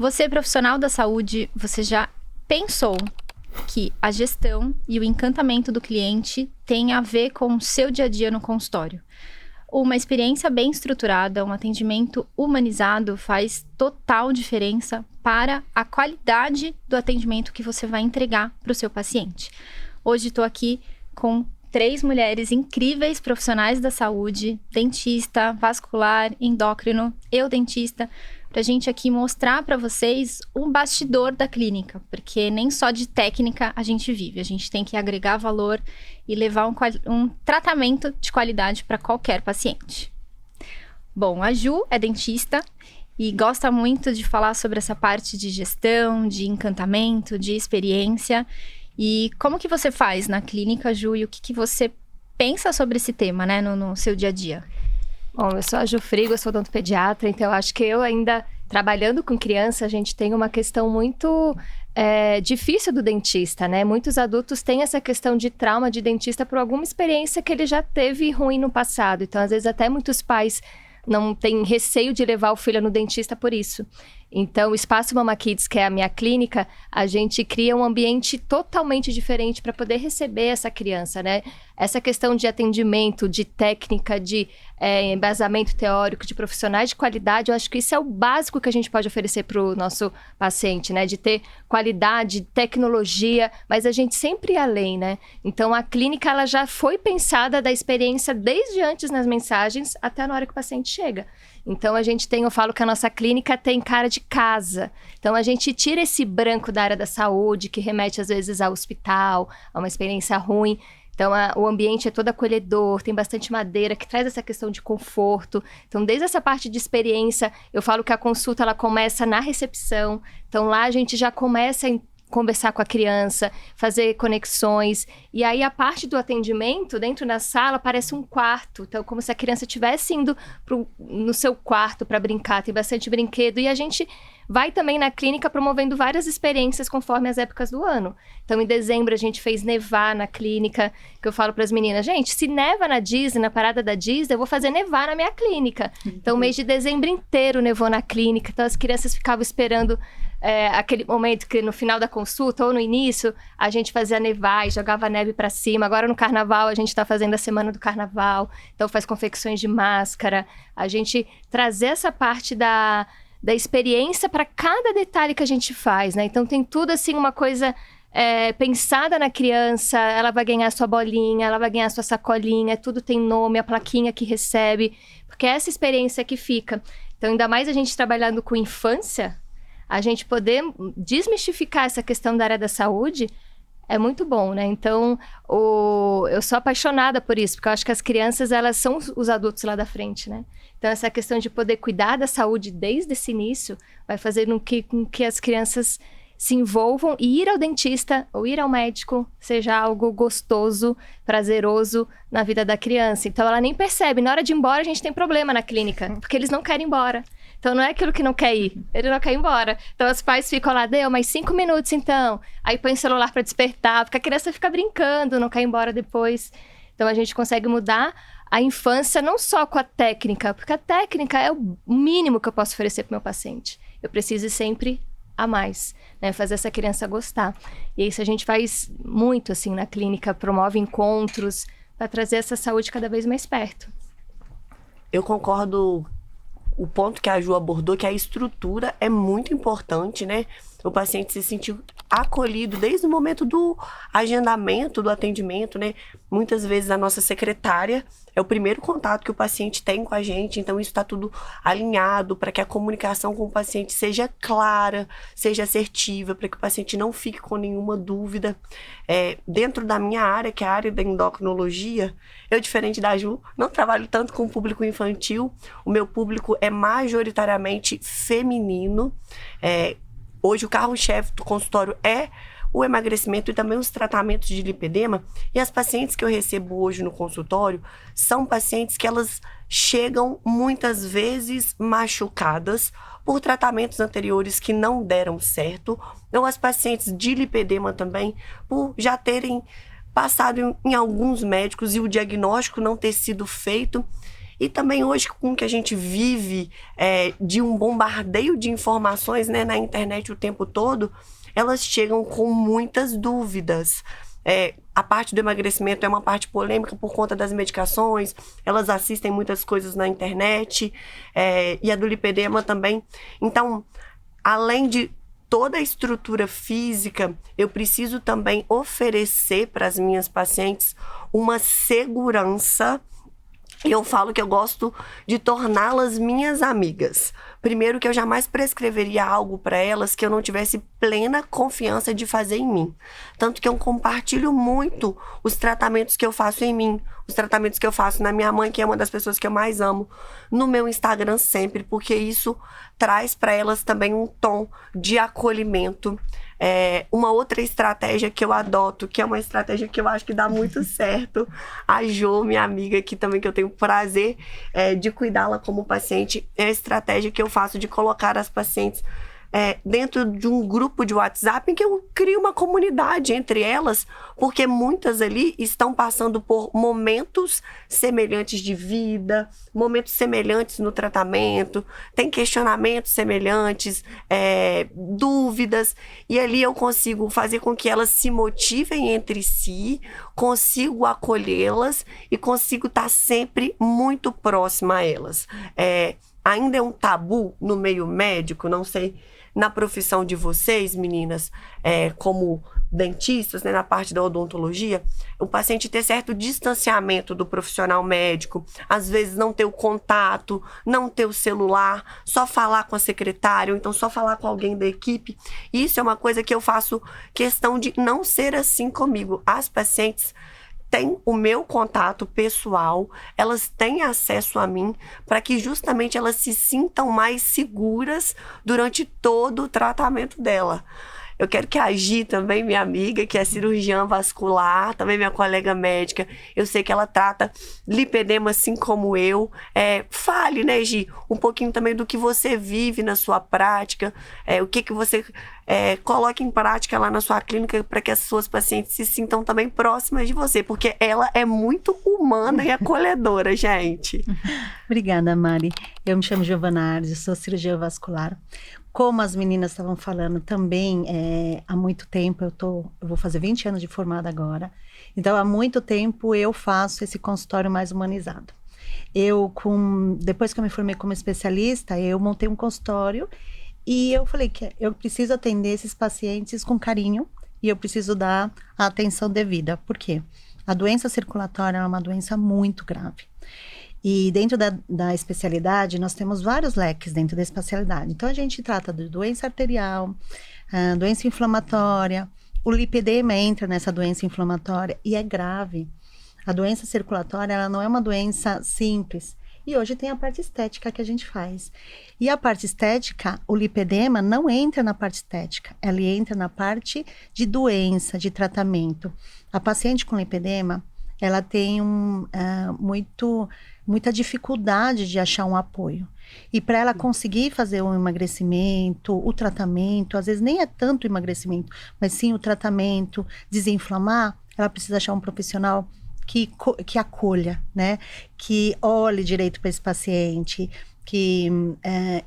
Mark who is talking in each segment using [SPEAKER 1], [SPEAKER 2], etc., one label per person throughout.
[SPEAKER 1] Você, profissional da saúde, você já pensou que a gestão e o encantamento do cliente tem a ver com o seu dia a dia no consultório? Uma experiência bem estruturada, um atendimento humanizado faz total diferença para a qualidade do atendimento que você vai entregar para o seu paciente. Hoje estou aqui com 3 mulheres incríveis profissionais da saúde, dentista, vascular, endócrino, eu dentista, para a gente aqui mostrar para vocês o bastidor da clínica, porque nem só de técnica a gente vive, a gente tem que agregar valor e levar um tratamento de qualidade para qualquer paciente. Bom, a Ju é dentista e gosta muito de falar sobre essa parte de gestão, de encantamento, de experiência. E como que você faz na clínica, Ju, e o que você pensa sobre esse tema, né, no seu dia a dia?
[SPEAKER 2] Bom, eu sou a Ju Frigo, eu sou odontopediatra, então eu acho que eu ainda, trabalhando com criança, a gente tem uma questão muito difícil do dentista, né? Muitos adultos têm essa questão de trauma de dentista por alguma experiência que ele já teve ruim no passado. Então, às vezes, até muitos pais não têm receio de levar o filho no dentista por isso. Então, o Espaço Mama Kids, que é a minha clínica, a gente cria um ambiente totalmente diferente para poder receber essa criança, né? Essa questão de atendimento, de técnica, de embasamento teórico, de profissionais de qualidade, eu acho que isso é o básico que a gente pode oferecer para o nosso paciente, né? De ter qualidade, tecnologia, mas a gente sempre ia além, né? Então, a clínica, ela já foi pensada da experiência desde antes nas mensagens até na hora que o paciente chega. Então, eu falo que a nossa clínica tem cara de casa. Então, a gente tira esse branco da área da saúde, que remete às vezes ao hospital, a uma experiência ruim. Então, o ambiente é todo acolhedor, tem bastante madeira, que traz essa questão de conforto. Então, desde essa parte de experiência, eu falo que a consulta, ela começa na recepção. Então, lá a gente já começa a conversar com a criança, fazer conexões. E aí, a parte do atendimento, dentro da sala, parece um quarto. Então, como se a criança estivesse indo no seu quarto para brincar. Tem bastante brinquedo. E a gente vai também na clínica promovendo várias experiências conforme as épocas do ano. Então, em dezembro, a gente fez nevar na clínica, que eu falo para as meninas, gente, se neva na Disney, na parada da Disney, eu vou fazer nevar na minha clínica. Então, o mês de dezembro inteiro nevou na clínica. Então, as crianças ficavam esperando aquele momento que no final da consulta ou no início a gente fazia nevar e jogava neve para cima. Agora no carnaval a gente está fazendo a semana do carnaval, então faz confecções de máscara. A gente trazer essa parte da experiência para cada detalhe que a gente faz, né? Então tem tudo assim, uma coisa pensada na criança. Ela vai ganhar sua bolinha, ela vai ganhar sua sacolinha, tudo tem nome, a plaquinha que recebe, porque é essa experiência que fica. Então, ainda mais a gente trabalhando com infância, a gente poder desmistificar essa questão da área da saúde é muito bom, né? Então, eu sou apaixonada por isso, porque eu acho que as crianças, elas são os adultos lá da frente, né? Então, essa questão de poder cuidar da saúde desde esse início vai fazer com que as crianças se envolvam e ir ao dentista ou ir ao médico seja algo gostoso, prazeroso na vida da criança. Então, ela nem percebe. Na hora de ir embora, a gente tem problema na clínica, porque eles não querem ir embora. Então, não é aquilo que não quer ir, ele não quer ir embora. Então, os pais ficam lá, deu mais 5 minutos, então. Aí põe o celular para despertar, porque a criança fica brincando, não quer ir embora depois. Então, a gente consegue mudar a infância não só com a técnica, porque a técnica é o mínimo que eu posso oferecer para o meu paciente. Eu preciso sempre a mais, né? Fazer essa criança gostar. E isso a gente faz muito, assim, na clínica, promove encontros para trazer essa saúde cada vez mais perto.
[SPEAKER 3] Eu concordo. O ponto que a Ju abordou, que a estrutura é muito importante, né? O paciente se sentir acolhido desde o momento do agendamento, do atendimento, né? Muitas vezes a nossa secretária é o primeiro contato que o paciente tem com a gente, então isso está tudo alinhado para que a comunicação com o paciente seja clara, seja assertiva, para que o paciente não fique com nenhuma dúvida. Dentro da minha área, que é a área da endocrinologia, eu, diferente da Ju, não trabalho tanto com o público infantil, o meu público é majoritariamente feminino. Hoje o carro-chefe do consultório é o emagrecimento e também os tratamentos de lipedema. E as pacientes que eu recebo hoje no consultório são pacientes que elas chegam muitas vezes machucadas por tratamentos anteriores que não deram certo. Ou as pacientes de lipedema também, por já terem passado em alguns médicos e o diagnóstico não ter sido feito. E também hoje, com o que a gente vive de um bombardeio de informações, né, na internet o tempo todo, elas chegam com muitas dúvidas. A parte do emagrecimento é uma parte polêmica por conta das medicações, elas assistem muitas coisas na internet, e a do lipedema também. Então, além de toda a estrutura física, eu preciso também oferecer para as minhas pacientes uma segurança. Eu falo que eu gosto de torná-las minhas amigas. Primeiro, que eu jamais prescreveria algo para elas que eu não tivesse plena confiança de fazer em mim. Tanto que eu compartilho muito os tratamentos que eu faço em mim, os tratamentos que eu faço na minha mãe, que é uma das pessoas que eu mais amo, no meu Instagram sempre, porque isso traz para elas também um tom de acolhimento. Uma outra estratégia que eu adoto, que é uma estratégia que eu acho que dá muito certo, a Jo, minha amiga aqui também, que eu tenho o prazer de cuidá-la como paciente, é a estratégia que eu faço de colocar as pacientes dentro de um grupo de WhatsApp em que eu crio uma comunidade entre elas, porque muitas ali estão passando por momentos semelhantes de vida, momentos semelhantes no tratamento, tem questionamentos semelhantes, dúvidas, e ali eu consigo fazer com que elas se motivem entre si, consigo acolhê-las e consigo estar sempre muito próxima a elas. Ainda é um tabu no meio médico, não sei, na profissão de vocês, meninas, como dentistas, né, na parte da odontologia, o paciente ter certo distanciamento do profissional médico, às vezes não ter o contato, não ter o celular, só falar com a secretária, ou então só falar com alguém da equipe. Isso é uma coisa que eu faço questão de não ser assim comigo. As pacientes têm o meu contato pessoal, elas têm acesso a mim, para que justamente elas se sintam mais seguras durante todo o tratamento dela. Eu quero que a Gi também, minha amiga, que é cirurgiã vascular, também minha colega médica, eu sei que ela trata lipedema assim como eu. Fale, né, Gi, um pouquinho também do que você vive na sua prática, o que você coloca em prática lá na sua clínica para que as suas pacientes se sintam também próximas de você, porque ela é muito humana e acolhedora, gente.
[SPEAKER 4] Obrigada, Mari. Eu me chamo Giovana Ardes, sou cirurgiã vascular. Como as meninas estavam falando também, há muito tempo, eu vou fazer 20 anos de formada agora, então há muito tempo eu faço esse consultório mais humanizado. Depois que eu me formei como especialista, eu montei um consultório e eu falei que eu preciso atender esses pacientes com carinho e eu preciso dar a atenção devida. Por quê? A doença circulatória é uma doença muito grave. E dentro da especialidade, nós temos vários leques dentro da especialidade. Então, a gente trata de doença arterial, doença inflamatória, o lipedema entra nessa doença inflamatória e é grave. A doença circulatória, ela não é uma doença simples. E hoje tem a parte estética que a gente faz. E a parte estética, o lipedema não entra na parte estética, ela entra na parte de doença, de tratamento. A paciente com lipedema, ela tem muita dificuldade de achar um apoio. E para ela conseguir fazer o emagrecimento, o tratamento, às vezes nem é tanto o emagrecimento, mas sim o tratamento, desinflamar, ela precisa achar um profissional que acolha, né? Que olhe direito para esse paciente, que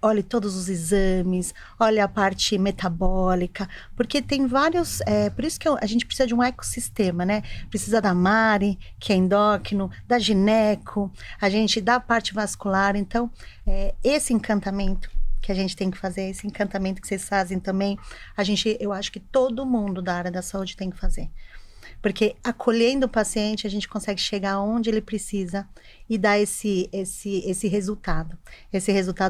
[SPEAKER 4] olhe todos os exames, olhe a parte metabólica, porque tem vários, por isso que a gente precisa de um ecossistema, né? Precisa da Mari, que é endócrino, da gineco, a gente da parte vascular, então esse encantamento que a gente tem que fazer, esse encantamento que vocês fazem também, eu acho que todo mundo da área da saúde tem que fazer. Porque acolhendo o paciente, a gente consegue chegar onde ele precisa e dar esse resultado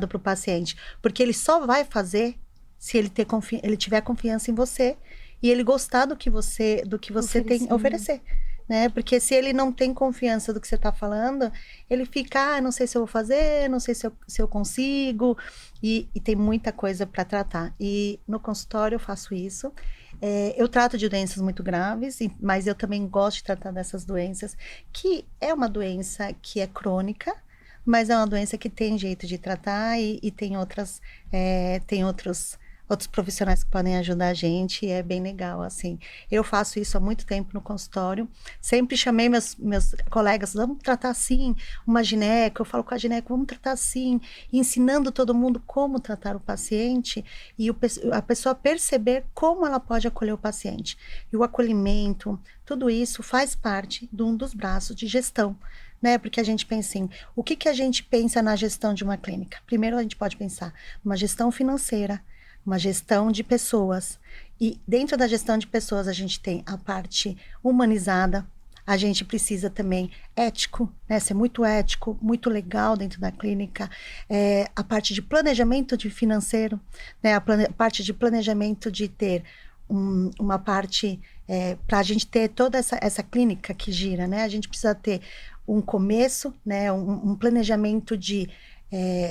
[SPEAKER 4] para o paciente. Porque ele só vai fazer se ele tiver confiança em você e ele gostar do que você tem a oferecer. Né? Porque se ele não tem confiança do que você está falando, ele fica, não sei se eu vou fazer, não sei se eu consigo, e tem muita coisa para tratar. E no consultório eu faço isso. Eu trato de doenças muito graves, mas eu também gosto de tratar dessas doenças, que é uma doença que é crônica, mas é uma doença que tem jeito de tratar e tem outros outros profissionais que podem ajudar a gente, e é bem legal, assim. Eu faço isso há muito tempo no consultório, sempre chamei meus colegas, vamos tratar assim, uma gineco, eu falo com a gineco, vamos tratar assim, ensinando todo mundo como tratar o paciente, e a pessoa perceber como ela pode acolher o paciente. E o acolhimento, tudo isso faz parte de um dos braços de gestão, né? Porque a gente pensa em, o que a gente pensa na gestão de uma clínica? Primeiro a gente pode pensar numa gestão financeira, uma gestão de pessoas. E dentro da gestão de pessoas a gente tem a parte humanizada, a gente precisa também ético, né? Ser muito ético, muito legal dentro da clínica, a parte de planejamento de financeiro, né? A parte de planejamento de ter uma parte para a gente ter toda essa clínica que gira, né? A gente precisa ter um começo, né? Um planejamento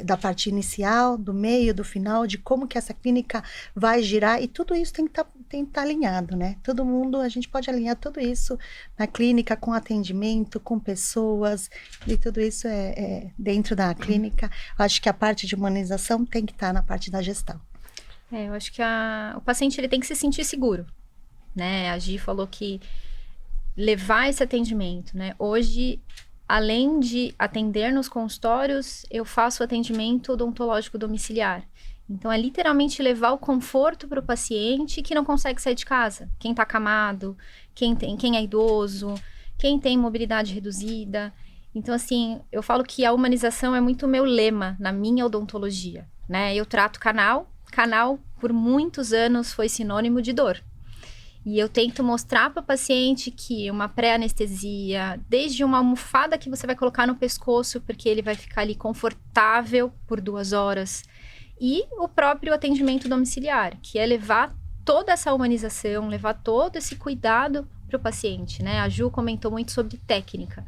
[SPEAKER 4] da parte inicial, do meio, do final, de como que essa clínica vai girar, e tudo isso tem que estar alinhado, né? Todo mundo, a gente pode alinhar tudo isso na clínica, com atendimento, com pessoas, e tudo isso é dentro da clínica. Eu acho que a parte de humanização tem que estar na parte da gestão.
[SPEAKER 1] Eu acho que o paciente ele tem que se sentir seguro, né? A Gi falou que levar esse atendimento, né? Hoje, além de atender nos consultórios, eu faço atendimento odontológico domiciliar. Então, é literalmente levar o conforto para o paciente que não consegue sair de casa. Quem está acamado, quem é idoso, quem tem mobilidade reduzida. Então, assim, eu falo que a humanização é muito o meu lema na minha odontologia, né? Eu trato canal. Canal, por muitos anos, foi sinônimo de dor. E eu tento mostrar para o paciente que uma pré-anestesia, desde uma almofada que você vai colocar no pescoço, porque ele vai ficar ali confortável por 2 horas, e o próprio atendimento domiciliar, que é levar toda essa humanização, levar todo esse cuidado para o paciente, né? A Ju comentou muito sobre técnica.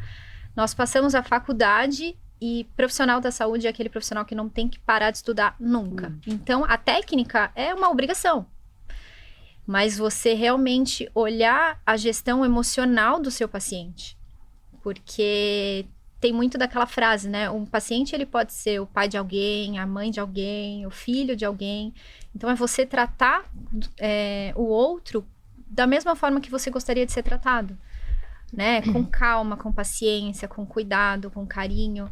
[SPEAKER 1] Nós passamos a faculdade e profissional da saúde é aquele profissional que não tem que parar de estudar nunca. Então, a técnica é uma obrigação. Mas você realmente olhar a gestão emocional do seu paciente. Porque tem muito daquela frase, né? Um paciente, ele pode ser o pai de alguém, a mãe de alguém, o filho de alguém. Então, é você tratar o outro da mesma forma que você gostaria de ser tratado, né? Com calma, com paciência, com cuidado, com carinho.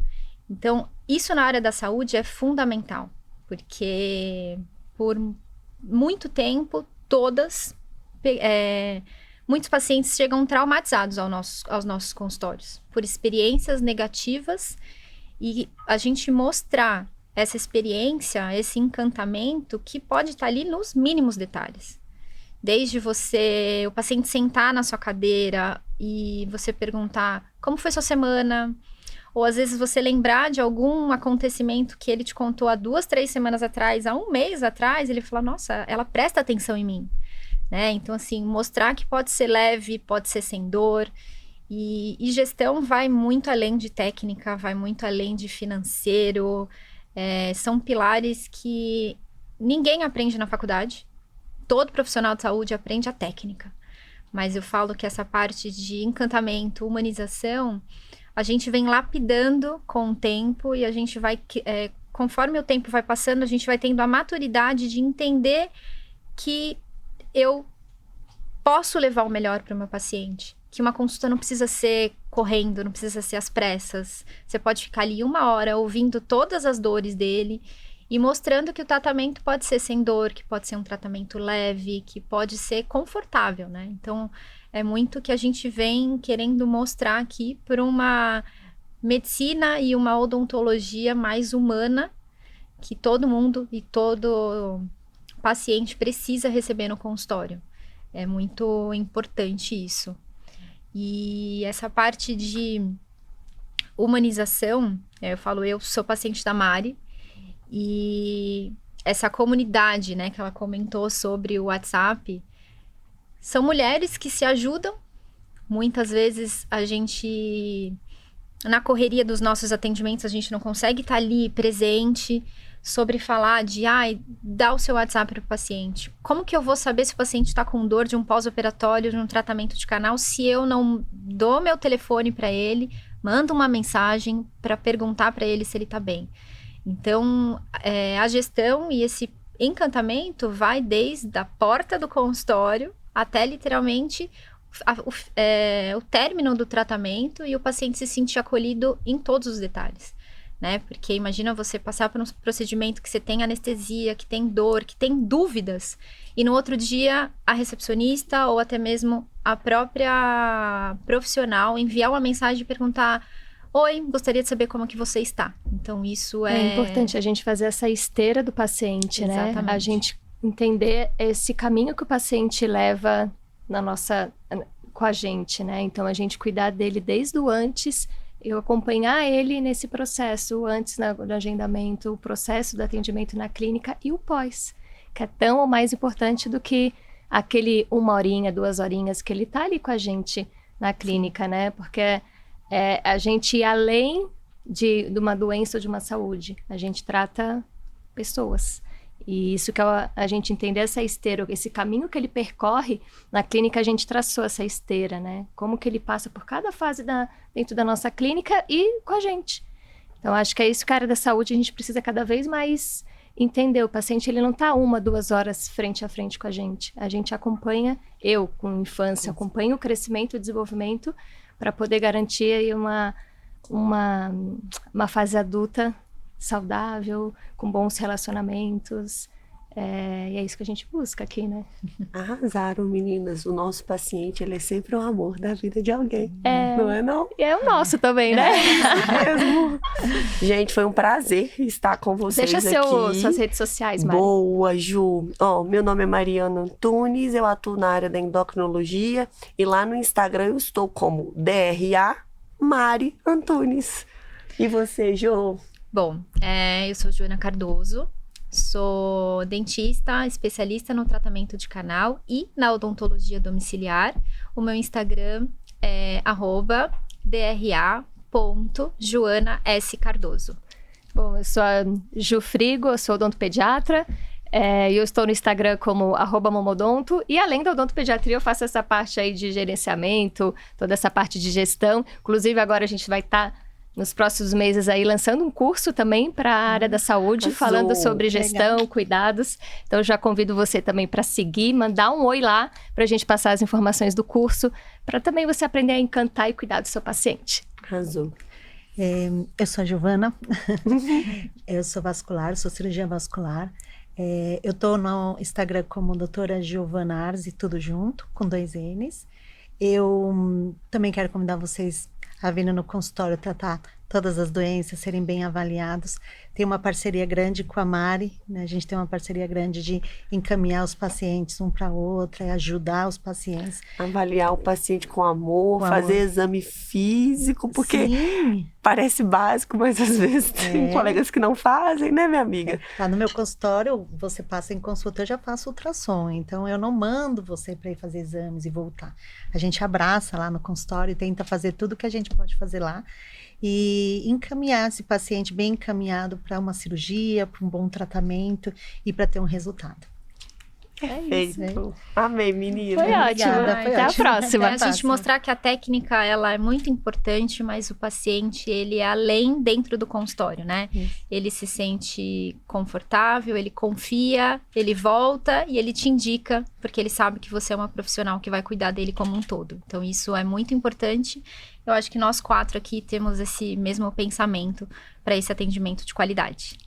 [SPEAKER 1] Então, isso na área da saúde é fundamental. Porque por muito tempo, muitos pacientes chegam traumatizados aos nossos consultórios por experiências negativas, e a gente mostrar essa experiência, esse encantamento que pode estar ali nos mínimos detalhes. Desde o paciente sentar na sua cadeira e você perguntar como foi sua semana, ou às vezes você lembrar de algum acontecimento que ele te contou há 2, 3 semanas atrás, há 1 mês atrás, ele fala, nossa, ela presta atenção em mim, né? Então, assim, mostrar que pode ser leve, pode ser sem dor. E gestão vai muito além de técnica, vai muito além de financeiro. São pilares que ninguém aprende na faculdade. Todo profissional de saúde aprende a técnica. Mas eu falo que essa parte de encantamento, humanização, a gente vem lapidando com o tempo, e a gente vai, conforme o tempo vai passando, a gente vai tendo a maturidade de entender que eu posso levar o melhor para o meu paciente. Que uma consulta não precisa ser correndo, não precisa ser às pressas. Você pode ficar ali 1 hora ouvindo todas as dores dele e mostrando que o tratamento pode ser sem dor, que pode ser um tratamento leve, que pode ser confortável, né? Então, é muito que a gente vem querendo mostrar aqui por uma medicina e uma odontologia mais humana, que todo mundo e todo paciente precisa receber no consultório. É muito importante isso. E essa parte de humanização, eu falo, eu sou paciente da Mari, e essa comunidade, né, que ela comentou sobre o WhatsApp, são mulheres que se ajudam. Muitas vezes a gente, na correria dos nossos atendimentos, a gente não consegue estar ali presente, sobre falar de, dá o seu WhatsApp para o paciente. Como que eu vou saber se o paciente está com dor de um pós-operatório, de um tratamento de canal, se eu não dou meu telefone para ele, mando uma mensagem para perguntar para ele se ele está bem? Então, a gestão e esse encantamento vai desde a porta do consultório até literalmente o término do tratamento e o paciente se sentir acolhido em todos os detalhes, né? Porque imagina você passar por um procedimento que você tem anestesia, que tem dor, que tem dúvidas, e no outro dia a recepcionista ou até mesmo a própria profissional enviar uma mensagem e perguntar: oi, gostaria de saber como que você está. Então isso
[SPEAKER 2] É importante a gente fazer essa esteira do paciente,
[SPEAKER 1] Exatamente.
[SPEAKER 2] né? A gente entender esse caminho que o paciente leva com a gente, né? Então, a gente cuidar dele desde o antes, eu acompanhar ele nesse processo, antes do agendamento, o processo do atendimento na clínica e o pós, que é tão ou mais importante do que aquele 1 horinha, 2 horinhas que ele tá ali com a gente na clínica, né? Porque a gente ir além de uma doença ou de uma saúde, a gente trata pessoas. E isso que a gente entender essa esteira, esse caminho que ele percorre, na clínica a gente traçou essa esteira, né? Como que ele passa por cada fase dentro da nossa clínica e com a gente. Então, acho que é isso que a área da saúde a gente precisa cada vez mais entender. O paciente, ele não está 1, 2 horas frente a frente com a gente. A gente acompanha, eu com infância, acompanho o crescimento e o desenvolvimento para poder garantir aí uma fase adulta saudável, com bons relacionamentos, e é isso que a gente busca aqui, né?
[SPEAKER 3] Arrasaram, meninas. O nosso paciente, ele é sempre um amor da vida de alguém, não é não?
[SPEAKER 2] E é o nosso também, né?
[SPEAKER 3] Mesmo. Gente, foi um prazer estar com vocês
[SPEAKER 2] Deixa
[SPEAKER 3] aqui.
[SPEAKER 2] suas redes sociais, Mari.
[SPEAKER 3] Boa, Ju. Meu nome é Mariana Antunes, eu atuo na área da endocrinologia e lá no Instagram eu estou como DRA Mari Antunes. E você, Ju?
[SPEAKER 1] Bom, eu sou Joana Cardoso, sou dentista, especialista no tratamento de canal e na odontologia domiciliar. O meu Instagram é @dra.joanascardoso.
[SPEAKER 2] Bom, eu sou a Ju Frigo, eu sou odontopediatra, e eu estou no Instagram como @momodonto, e além da odontopediatria eu faço essa parte aí de gerenciamento, toda essa parte de gestão. Inclusive agora a gente vai estar nos próximos meses aí lançando um curso também para a área da saúde, falando sobre gestão, cuidados. Então, já convido você também para seguir, mandar um oi lá para a gente passar as informações do curso, para também você aprender a encantar e cuidar do seu paciente.
[SPEAKER 3] Arrasou.
[SPEAKER 4] Eu sou a Giovana, eu sou vascular, sou cirurgiã vascular. Eu estou no Instagram como doutora Giovana Arzi, tudo junto, com 2 N's. Eu também quero convidar vocês a vir no consultório tratar todas as doenças, serem bem avaliados. Tem uma parceria grande com a Mari, né? A gente tem uma parceria grande de encaminhar os pacientes um para outro, ajudar os pacientes.
[SPEAKER 3] Avaliar o paciente com amor, fazer exame físico, porque parece básico, mas às vezes tem colegas que não fazem, né, minha amiga?
[SPEAKER 4] Lá no meu consultório, você passa em consulta, eu já faço ultrassom, então eu não mando você para ir fazer exames e voltar. A gente abraça lá no consultório e tenta fazer tudo que a gente pode fazer lá e encaminhar esse paciente bem encaminhado para uma cirurgia, para um bom tratamento e para ter um resultado.
[SPEAKER 3] Perfeito. Amei, menina.
[SPEAKER 2] Foi ótimo. Até a próxima.
[SPEAKER 1] A gente mostrar que a técnica, ela é muito importante, mas o paciente, ele é além dentro do consultório, né? Ele se sente confortável, ele confia, ele volta e ele te indica, porque ele sabe que você é uma profissional que vai cuidar dele como um todo. Então, isso é muito importante. Eu acho que nós 4 aqui temos esse mesmo pensamento para esse atendimento de qualidade.